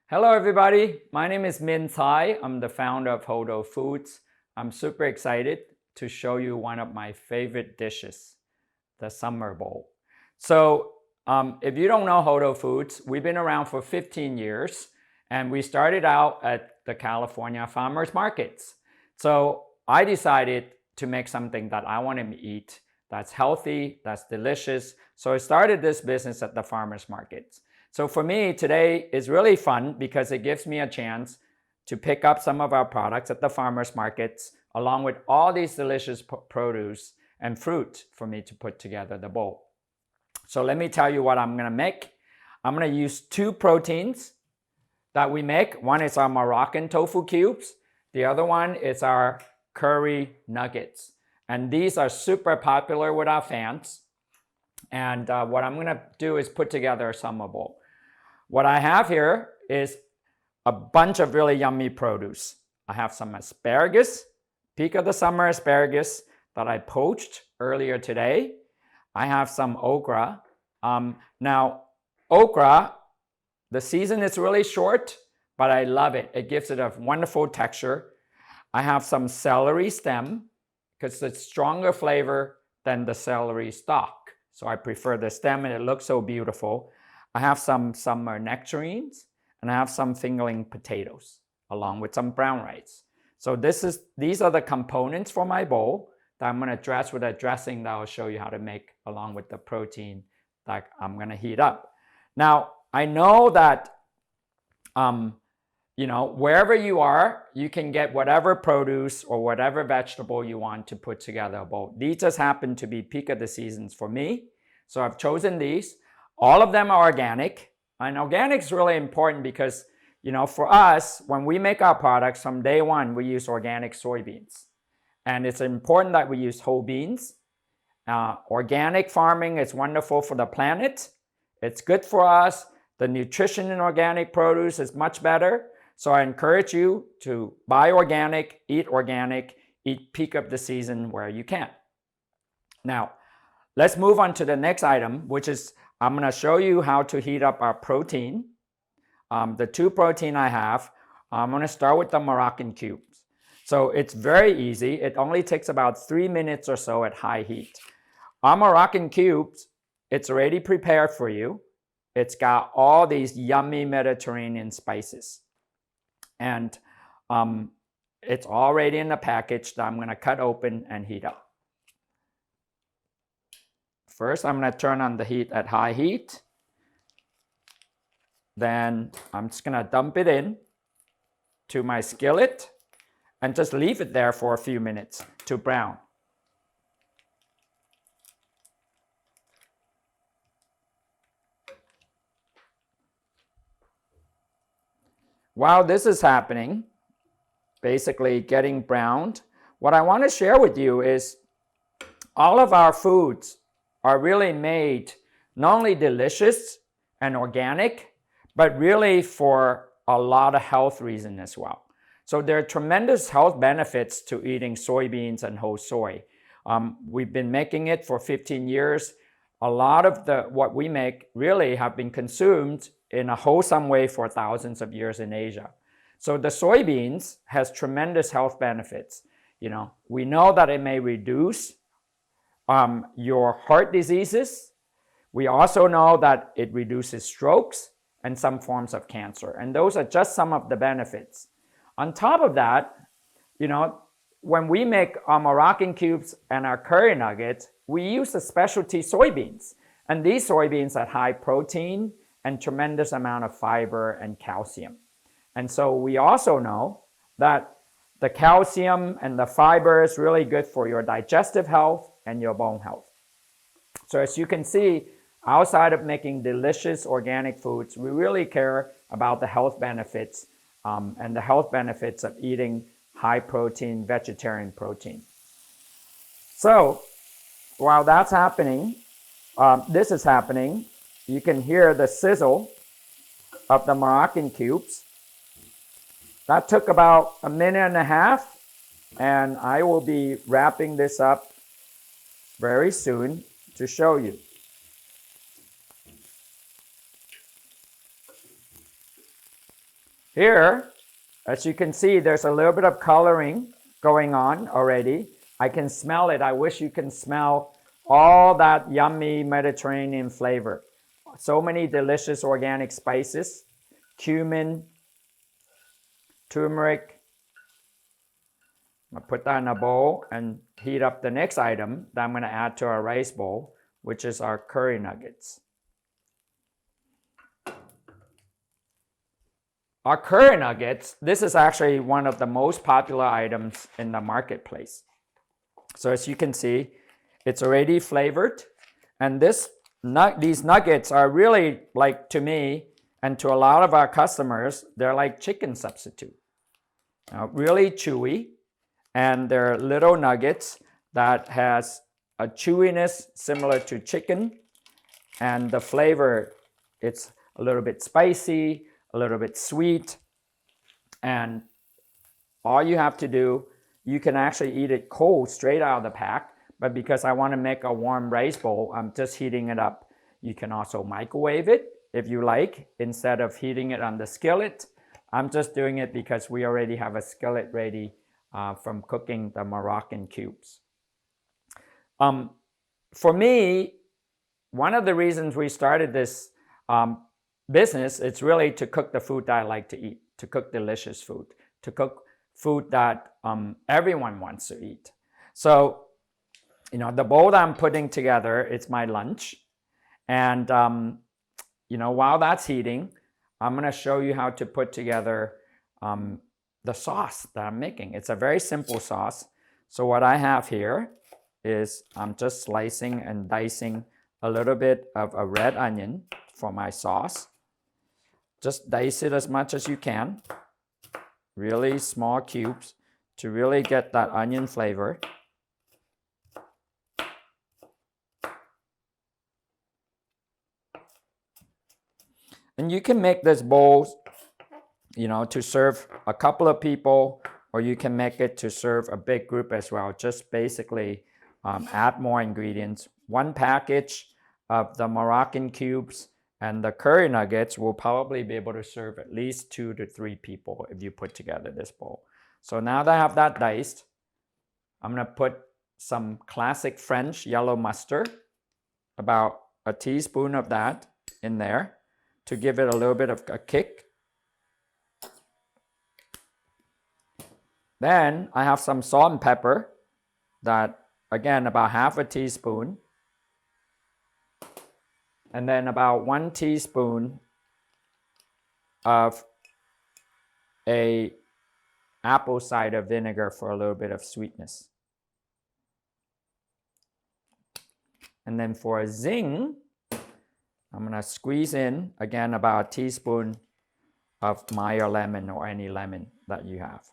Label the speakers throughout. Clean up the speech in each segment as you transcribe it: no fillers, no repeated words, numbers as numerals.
Speaker 1: Hello everybody, my name is Minh Tsai. I'm the founder of Hodo Foods. I'm super excited to show you one of my favorite dishes, the summer bowl. So if you don't know Hodo Foods, we've been around for 15 years and we started out at the California farmers markets. So I decided to make something that I want to eat that's healthy, that's delicious. So I started this business at the farmers markets. So for me, today is really fun because it gives me a chance to pick up some of our products at the farmers markets along with all these delicious produce and fruit for me to put together the bowl. So let me tell you what I'm going to make. I'm going to use two proteins that we make. One is our Moroccan tofu cubes. The other one is our curry nuggets. And these are super popular with our fans. And what I'm going to do is put together a summer bowl. What I have here is a bunch of really yummy produce. I have some asparagus, peak of the summer asparagus that I poached earlier today. I have some okra. Now, okra, the season is really short, but I love it. It gives it a wonderful texture. I have some celery stem because it's stronger flavor than the celery stalk. So I prefer the stem and it looks so beautiful. I have some nectarines and I have some fingerling potatoes along with some brown rice. So these are the components for my bowl that I'm going to dress with a dressing that I'll show you how to make along with the protein that I'm going to heat up. Now, I know that wherever you are, you can get whatever produce or whatever vegetable you want to put together a bowl. These just happen to be peak of the seasons for me. So I've chosen these. All of them are organic. And organic is really important because, for us, when we make our products from day one, we use organic soybeans. And it's important that we use whole beans. Organic farming is wonderful for the planet. It's good for us. The nutrition in organic produce is much better. So I encourage you to buy organic, eat peak of the season where you can. Now, let's move on to the next item, which is I'm going to show you how to heat up our protein. The two protein I have, I'm going to start with the Moroccan cubes. So it's very easy. It only takes about 3 minutes or so at high heat. Our Moroccan cubes, it's already prepared for you. It's got all these yummy Mediterranean spices. And it's already in the package that I'm going to cut open and heat up. First, I'm going to turn on the heat at high heat. Then I'm just going to dump it in to my skillet and just leave it there for a few minutes to brown. While this is happening, basically getting browned, what I want to share with you is all of our foods are really made not only delicious and organic, but really for a lot of health reasons as well. So there are tremendous health benefits to eating soybeans and whole soy. We've been making it for 15 years. A lot of what we make really have been consumed in a wholesome way for thousands of years in Asia. So the soybeans has tremendous health benefits. We know that it may reduce your heart diseases. We also know that it reduces strokes and some forms of cancer. And those are just some of the benefits. On top of that, when we make our Moroccan cubes and our curry nuggets, we use the specialty soybeans. And these soybeans are high protein and tremendous amount of fiber and calcium. And so we also know that the calcium and the fiber is really good for your digestive health and your bone health. So as you can see, outside of making delicious organic foods, we really care about the health benefits and the health benefits of eating high protein, vegetarian protein. So while that's happening, this is happening, you can hear the sizzle of the Moroccan cubes. That took about 1.5 minutes, and I will be wrapping this up very soon to show you. Here, as you can see, there's a little bit of coloring going on already. I can smell it. I wish you can smell all that yummy Mediterranean flavor. So many delicious organic spices, cumin, turmeric. I'm gonna put that in a bowl and heat up the next item that I'm gonna add to our rice bowl, which is our curry nuggets. Our curry nuggets, this is actually one of the most popular items in the marketplace. So as you can see, it's already flavored. And these nuggets are really, like, to me and to a lot of our customers, they're like chicken substitute. Really chewy, and they're little nuggets that has a chewiness similar to chicken, and the flavor, it's a little bit spicy, a little bit sweet, and all you have to do, you can actually eat it cold straight out of the pack, but because I want to make a warm rice bowl, I'm just heating it up. You can also microwave it if you like, instead of heating it on the skillet. I'm just doing it because we already have a skillet ready from cooking the Moroccan cubes. For me, one of the reasons we started this business, it's really to cook the food that I like to eat, to cook delicious food, to cook food that everyone wants to eat. So, the bowl that I'm putting together, it's my lunch. And, while that's heating, I'm going to show you how to put together the sauce that I'm making. It's a very simple sauce. So what I have here is I'm just slicing and dicing a little bit of a red onion for my sauce. Just dice it as much as you can. Really small cubes to really get that onion flavor. And you can make this bowl, to serve a couple of people, or you can make it to serve a big group as well. Just basically add more ingredients. One package of the Moroccan cubes and the curry nuggets will probably be able to serve at least 2 to 3 people if you put together this bowl. So now that I have that diced, I'm going to put some classic French yellow mustard, about a teaspoon of that in there to give it a little bit of a kick. Then I have some salt and pepper, that, again, about half a teaspoon. And then about 1 teaspoon of a apple cider vinegar for a little bit of sweetness. And then for a zing, I'm going to squeeze in, again, about a teaspoon of Meyer lemon, or any lemon that you have.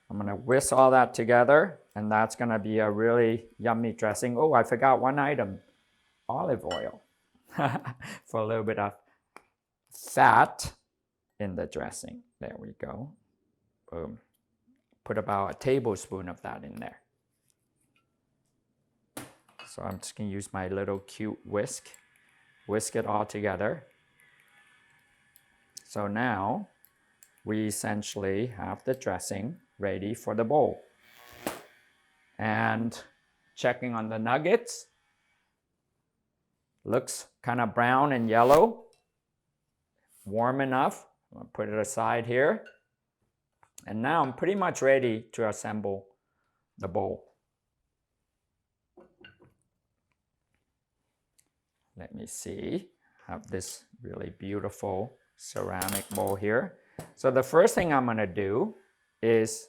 Speaker 1: I'm going to whisk all that together, and that's going to be a really yummy dressing. Oh, I forgot one item, olive oil, for a little bit of fat in the dressing. There we go. Boom. Put about a tablespoon of that in there. So I'm just going to use my little cute whisk it all together. So now we essentially have the dressing ready for the bowl. And checking on the nuggets, looks kind of brown and yellow, warm enough. I'm going to put it aside here. And now I'm pretty much ready to assemble the bowl. Let me see. I have this really beautiful ceramic bowl here. So the first thing I'm going to do is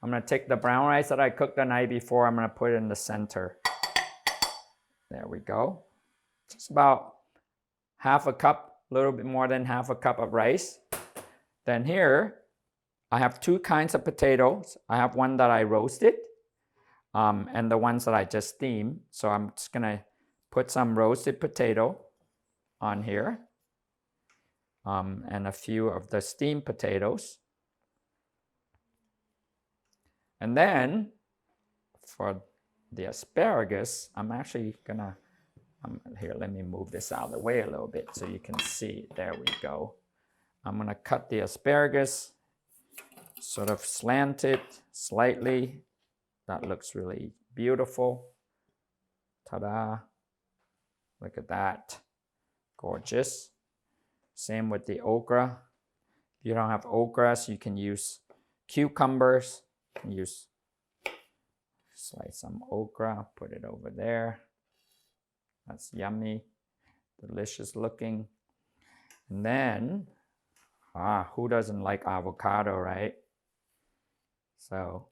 Speaker 1: I'm going to take the brown rice that I cooked the night before. I'm going to put it in the center. There we go. Just about half a cup, a little bit more than half a cup of rice. Then here, I have 2 kinds of potatoes. I have one that I roasted and the ones that I just steamed. So I'm just going to put some roasted potato on here and a few of the steamed potatoes. And then for the asparagus, I'm actually going to Here, let me move this out of the way a little bit so you can see. There we go. I'm going to cut the asparagus, sort of slant it slightly. That looks really beautiful. Ta-da. Look at that. Gorgeous. Same with the okra. If you don't have okras, you can use cucumbers. You can slice some okra, put it over there. That's yummy, delicious looking. And then, who doesn't like avocado, right? So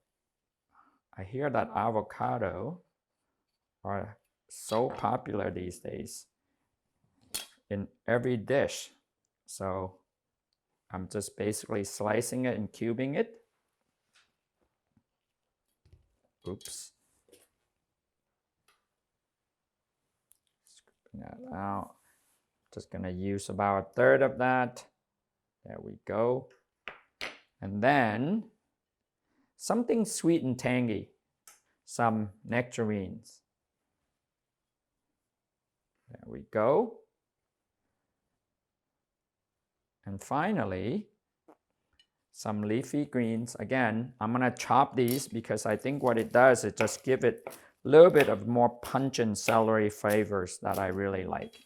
Speaker 1: I hear that avocado are so popular these days in every dish. So I'm just basically slicing it and cubing it. Oops. Scooping that out. Just gonna use about 1/3 of that. There we go. And then something sweet and tangy. Some nectarines. There we go. And finally, some leafy greens. Again, I'm gonna chop these because I think what it does is just give it a little bit of more pungent celery flavors that I really like.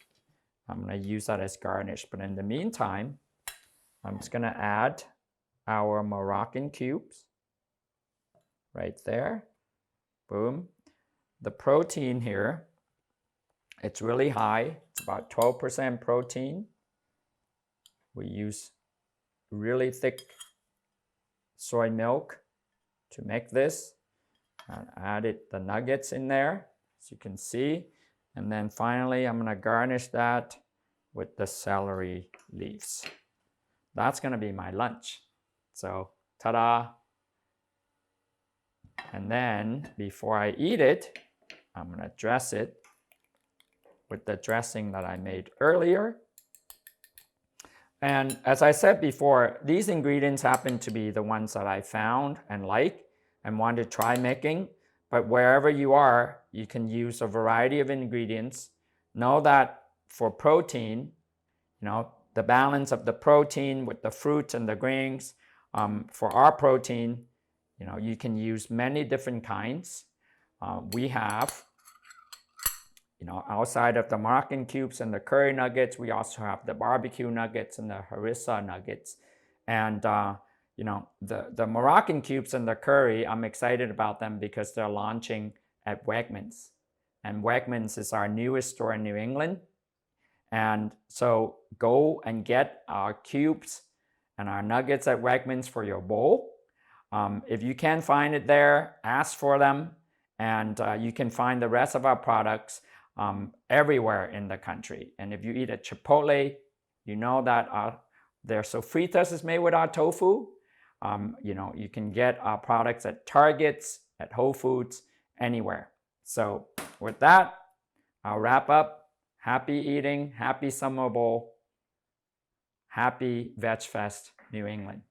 Speaker 1: I'm gonna use that as garnish. But in the meantime, I'm just gonna add our Moroccan cubes right there. Boom. The protein here, it's really high. It's about 12% protein. We use really thick soy milk to make this. And added the nuggets in there, as you can see. And then finally, I'm gonna garnish that with the celery leaves. That's gonna be my lunch. So, ta-da. And then, before I eat it, I'm gonna dress it with the dressing that I made earlier. And as I said before, these ingredients happen to be the ones that I found and like and want to try making. But wherever you are, you can use a variety of ingredients. Know that for protein, the balance of the protein with the fruits and the grains, for our protein, you can use many different kinds. We have, outside of the Moroccan cubes and the curry nuggets, we also have the barbecue nuggets and the harissa nuggets. And, the Moroccan cubes and the curry, I'm excited about them because they're launching at Wegmans. And Wegmans is our newest store in New England. And so go and get our cubes and our nuggets at Wegmans for your bowl. If you can't find it there, ask for them. And you can find the rest of our products everywhere in the country. And if you eat at Chipotle, you know that their sofritas is made with our tofu. You can get our products at Targets, at Whole Foods, anywhere. So with that, I'll wrap up. Happy eating, happy Summer Bowl, happy VegFest, New England.